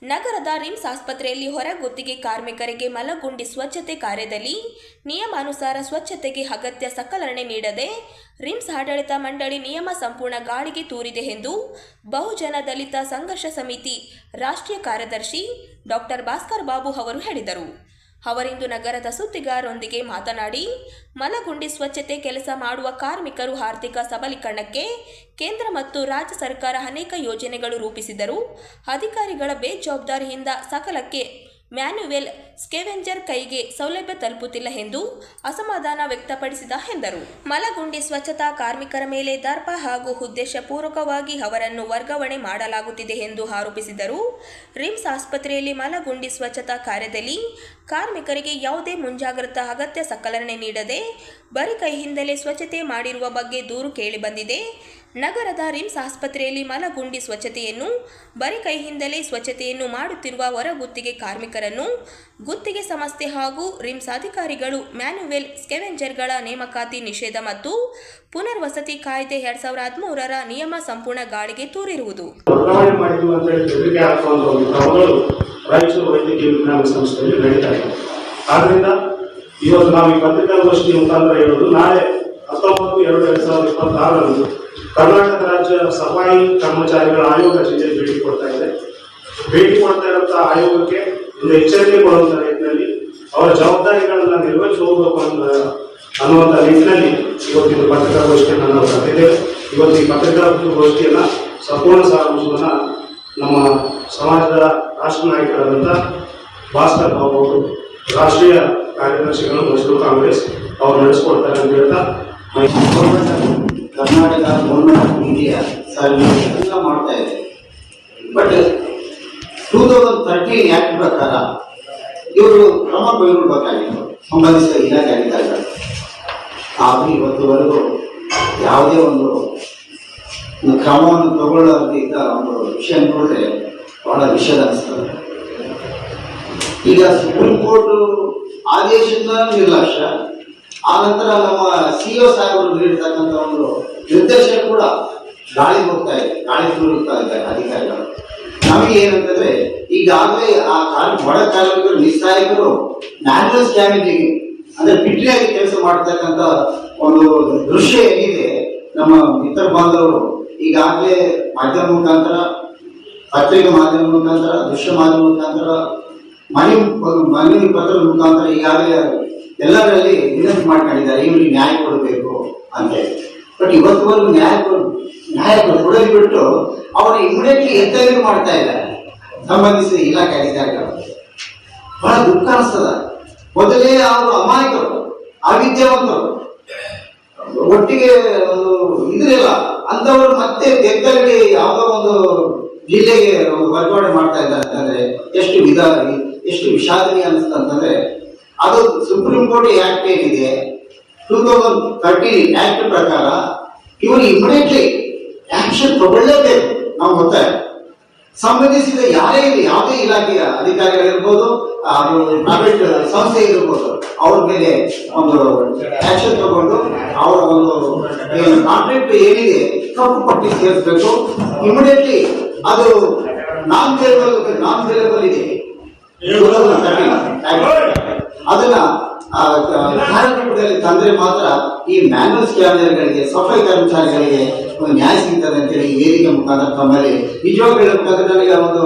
ನಗರದ ರಿಮ್ಸ್ ಆಸ್ಪತ್ರೆಯಲ್ಲಿ ಹೊರಗುತ್ತಿಗೆ ಕಾರ್ಮಿಕರಿಗೆ ಮಲಗುಂಡಿ ಸ್ವಚ್ಛತೆ ಕಾರ್ಯದಲ್ಲಿ ನಿಯಮಾನುಸಾರ ಸ್ವಚ್ಛತೆಗೆ ಅಗತ್ಯ ಸಲಕರಣೆ ನೀಡದೆ ರಿಮ್ಸ್ ಆಡಳಿತ ಮಂಡಳಿ ನಿಯಮ ಸಂಪೂರ್ಣ ಗಾಳಿಗೆ ತೂರಿದೆ ಎಂದು ಬಹುಜನ ದಲಿತ ಸಂಘರ್ಷ ಸಮಿತಿ ರಾಷ್ಟ್ರೀಯ ಕಾರ್ಯದರ್ಶಿ ಡಾಕ್ಟರ್ ಭಾಸ್ಕರ್ ಬಾಬು ಅವರು ಹೇಳಿದರು. ಅವರಿಂದು ನಗರದ ಸುದ್ದಿಗಾರರೊಂದಿಗೆ ಮಾತನಾಡಿ, ಮಲಗುಂಡಿ ಸ್ವಚ್ಛತೆ ಕೆಲಸ ಮಾಡುವ ಕಾರ್ಮಿಕರು ಆರ್ಥಿಕ ಸಬಲೀಕರಣಕ್ಕೆ ಕೇಂದ್ರ ಮತ್ತು ರಾಜ್ಯ ಸರ್ಕಾರ ಅನೇಕ ಯೋಜನೆಗಳು ರೂಪಿಸಿದರೂ ಅಧಿಕಾರಿಗಳ ಬೇಜವಾಬ್ದಾರಿಯಿಂದ ಸಕಾಲಕ್ಕೆ ಮ್ಯಾನ್ಯುವೆಲ್ ಸ್ಕೆವೆಂಜರ್ ಕೈಗೆ ಸೌಲಭ್ಯ ತಲುಪುತ್ತಿಲ್ಲ ಎಂದು ಅಸಮಾಧಾನ ವ್ಯಕ್ತಪಡಿಸಿದ ಎಂದರು. ಮಲಗುಂಡಿ ಸ್ವಚ್ಛತಾ ಕಾರ್ಮಿಕರ ಮೇಲೆ ದರ್ಪ ಹಾಗೂ ಉದ್ದೇಶಪೂರ್ವಕವಾಗಿ ಅವರನ್ನು ವರ್ಗಾವಣೆ ಮಾಡಲಾಗುತ್ತಿದೆ ಎಂದು ಆರೋಪಿಸಿದರು. ರಿಮ್ಸ್ ಆಸ್ಪತ್ರೆಯಲ್ಲಿ ಮಲಗುಂಡಿ ಸ್ವಚ್ಛತಾ ಕಾರ್ಯದಲ್ಲಿ ಕಾರ್ಮಿಕರಿಗೆ ಯಾವುದೇ ಮುಂಜಾಗ್ರತಾ ಅಗತ್ಯ ಸಲಕರಣೆ ನೀಡದೆ ಬರಿ ಕೈಯಿಂದಲೇ ಸ್ವಚ್ಛತೆ ಮಾಡಿರುವ ಬಗ್ಗೆ ದೂರು ಕೇಳಿಬಂದಿದೆ. ನಗರದ ರಿಮ್ಸ್ ಆಸ್ಪತ್ರೆಯಲ್ಲಿ ಮಲಗುಂಡಿ ಸ್ವಚ್ಛತೆಯನ್ನು ಬರಿ ಕೈಯಿಂದಲೇ ಸ್ವಚ್ಛತೆಯನ್ನು ಮಾಡುತ್ತಿರುವ ಹೊರಗುತ್ತಿಗೆ ಕಾರ್ಮಿಕರನ್ನು ಗುತ್ತಿಗೆ ಸಂಸ್ಥೆ ಹಾಗೂ ರಿಮ್ಸ್ ಅಧಿಕಾರಿಗಳು ಮ್ಯಾನ್ಯುವೆಲ್ ಸ್ಕೆವೆಂಜರ್ಗಳ ನೇಮಕಾತಿ ನಿಷೇಧ ಮತ್ತು ಪುನರ್ವಸತಿ ಕಾಯ್ದೆ 2013ರ ನಿಯಮ ಸಂಪೂರ್ಣ ಗಾಳಿಗೆ ತೂರಿರುವುದು. ಇವತ್ತು ನಾವು ಈ ಪತ್ರಿಕಾಗೋಷ್ಠಿ ಮುಖಾಂತರ ಹೇಳೋದು, ನಾಳೆ 19/2/2026 ಕರ್ನಾಟಕ ರಾಜ್ಯ ಸಫಾಯಿ ಕರ್ಮಚಾರಿಗಳ ಆಯೋಗ ಜಿಲ್ಲೆಗೆ ಭೇಟಿ ಕೊಡ್ತಾ ಇದೆ. ಭೇಟಿ ಕೊಡ್ತಾ ಇರುವಂತಹ ಆಯೋಗಕ್ಕೆ ಒಂದು ಎಚ್ಚರಿಕೆ ಕೊಡುವಂತ ನಿಟ್ಟಿನಲ್ಲಿ ಅವರ ಜವಾಬ್ದಾರಿಗಳನ್ನ ನಿರ್ವಹಿಸಿ ಹೋಗಬೇಕು ಅನ್ನುವಂಥ ನಿಟ್ಟಿನಲ್ಲಿ ಇವತ್ತಿನ ಪತ್ರಿಕಾಗೋಷ್ಠಿಯನ್ನು ನಾವು ಕರೆದಿದ್ದೇವೆ. ಇವತ್ತು ಈ ಪತ್ರಿಕಾಗೋಷ್ಠಿಯನ್ನ ಸಂಪೂರ್ಣ ಸಾರಾಂಶವನ್ನ ನಮ್ಮ ಸಮಾಜದ ರಾಷ್ಟ್ರ ನಾಯಕರಾದಂಥ ಭಾಸ್ಕರ್ ಬಾಬು ಅವರು, ರಾಷ್ಟ್ರೀಯ ಕಾರ್ಯದರ್ಶಿಗಳು ಮೈಸೂರು ಕಾಂಗ್ರೆಸ್ ಅವರು ನಡೆಸಿಕೊಡ್ತಾರೆ ಅಂತ ಹೇಳ್ತಾ, ಕರ್ನಾಟಕ ಗೌರ್ಮೆಂಟ್ ಆಫ್ ಇಂಡಿಯಾ ಎಲ್ಲ ಮಾಡ್ತಾ ಇದೆ. ಬಟ್ 2013 ಆಕ್ಟ್ ಪ್ರಕಾರ ಇವರು ಕ್ರಮ ಕೈಗೊಳ್ಳಬೇಕಾಗಿತ್ತು ಸಂಬಂಧಿಸಿದ ಇಲಾಖೆ ಅಧಿಕಾರಿಗಳು. ಆದರೂ ಇವತ್ತುವರೆಗೂ ಯಾವುದೇ ಒಂದು ಕ್ರಮವನ್ನು ತಗೊಳ್ಳೋದಿದ್ದ ಒಂದು ವಿಷಯ ನೋಡಿದ್ರೆ ಬಹಳ ವಿಷದ ಅನಿಸ್ತದೆ. ಈಗ ಸುಪ್ರೀಂ ಕೋರ್ಟ್ ಆದೇಶದ ನಿರ್ಲಕ್ಷ್ಯ, ಆ ನಂತರ ನಮ್ಮ ಸಿಒ ಸಾಹೇಬರು ನೀಡಿರ್ತಕ್ಕಂಥ ಒಂದು ನಿರ್ದೇಶನ ಕೂಡ ಗಾಳಿ ಹೋಗ್ತಾ ಇದೆ, ಗಾಳಿ ತೂರುತ್ತಾ ಇದ್ದಾರೆ ಅಧಿಕಾರಿಗಳು. ನಮಗೆ ಏನಂತಂದ್ರೆ, ಈಗಾಗಲೇ ಆ ಬಡ ಕಾರ್ಮಿಕರು ನಿಸ್ಸಹಾಯಕರು ಮ್ಯಾನ್ಯುವಲ್ ಸ್ಕ್ಯಾವೇಂಜಿಂಗ್ ಅಂದ್ರೆ ಪಿಟ್ರಿಯಾಗಿ ಕೆಲಸ ಮಾಡತಕ್ಕಂಥ ಒಂದು ದೃಶ್ಯ ಏನಿದೆ, ನಮ್ಮ ಮಿತ್ರ ಬಾಂಧವರು ಈಗಾಗಲೇ ಮಾಧ್ಯಮ ಮುಖಾಂತರ, ಪತ್ರಿಕೆ ಮಾಧ್ಯಮ ಮುಖಾಂತರ, ದೃಶ್ಯ ಮಾಧ್ಯಮ ಮುಖಾಂತರ, ಮನವಿ ಪತ್ರದ ಮುಖಾಂತರ ಈಗಾಗಲೇ ಎಲ್ಲರಲ್ಲಿ ವಿನಂತಿ ಮಾಡ್ಕೊಂಡಿದ್ದಾರೆ, ಇವರಿಗೆ ನ್ಯಾಯ ಕೊಡಬೇಕು ಅಂತ. ಬಟ್ ಇವತ್ತುವರೆಗೂ ನ್ಯಾಯ ಕೊಡೋದು ಬಿಟ್ಟು ಅವರು ಇಮಿಡಿಯೇಟ್ಲಿ ಎತ್ತಲು ಮಾಡ್ತಾ ಇದ್ದಾರೆ ಸಂಬಂಧಿಸಿದ ಇಲಾಖೆ ಅಧಿಕಾರಿಗಳು. ಬಹಳ ದುಃಖ ಅನಿಸ್ತದ. ಮೊದಲೇ ಅವರು ಅಮಾಯಕರು, ಅವಿದ್ಯಾವಂತರು, ಒಟ್ಟಿಗೆ ಒಂದು ಇದ್ರಿಲ್ಲ ಅಂತವರು ಮತ್ತೆ ತೆಗ್ದಲ್ಲಿ ಯಾವುದೋ ಒಂದು ಜಿಲ್ಲೆಗೆ ಒಂದು ವರ್ಗಾವಣೆ ಮಾಡ್ತಾ ಇದ್ದಾರೆ ಅಂತಂದ್ರೆ ಎಷ್ಟು ವಿಷಾದನೀಯ ಅನಿಸ್ತಂತಂದ್ರೆ, ಅದು ಸುಪ್ರೀಂ ಕೋರ್ಟ್ ಆಕ್ಟ್ ಏನಿದೆ 2013 ಆಕ್ಟ್ ಪ್ರಕಾರ ಇವರು ಇಮಿಡಿಯೇಟ್ಲಿ ಆಕ್ಷನ್ ತಗೊಳ್ಳಲೇಬೇಕು. ನಾವು ಗೊತ್ತಾಗ ಸಂಬಂಧಿಸಿದ ಯಾವುದೇ ಇಲಾಖೆಯ ಅಧಿಕಾರಿಗಳಿರ್ಬೋದು, ಪ್ರೈವೇಟ್ ಸಂಸ್ಥೆ ಇರ್ಬೋದು, ಅವ್ರ ಮೇಲೆ ಒಂದು ಆಕ್ಷನ್ ತಗೊಂಡು ಅವರ ಒಂದು ಕಾಂಟ್ರಾಕ್ಟ್ ಏನಿದೆ ಕಪ್ಪು ಪಟ್ಟಿ ಸೇರಿಸಬೇಕು. ಇಮಿಡಿಯೇಟ್ಲಿ ಅದು ನಾನ್ ಬೇಲೆಬಲ್ ಇದೆ, ಅದನ್ನ ಕಾರ್ಯಕ್ರಮದಲ್ಲಿ ತಂದ್ರೆ ಮಾತ್ರ ಈ ಮ್ಯಾನ್ಯುವಲ್ ಸ್ಕ್ಯಾನರ್ಗಳಿಗೆ, ಸಫಾಯಿ ಕರ್ಮಚಾರಿಗಳಿಗೆ ಒಂದು ನ್ಯಾಯ ಸಿಗ್ತದೆ ಅಂತೇಳಿ ವೇದಿಕೆ ಮುಖಾಂತರ ತಮ್ಮಲ್ಲಿ ನಿಜವಾಗ್ಲೂ ಮುಖಾಂತರ ನನಗೆ ಒಂದು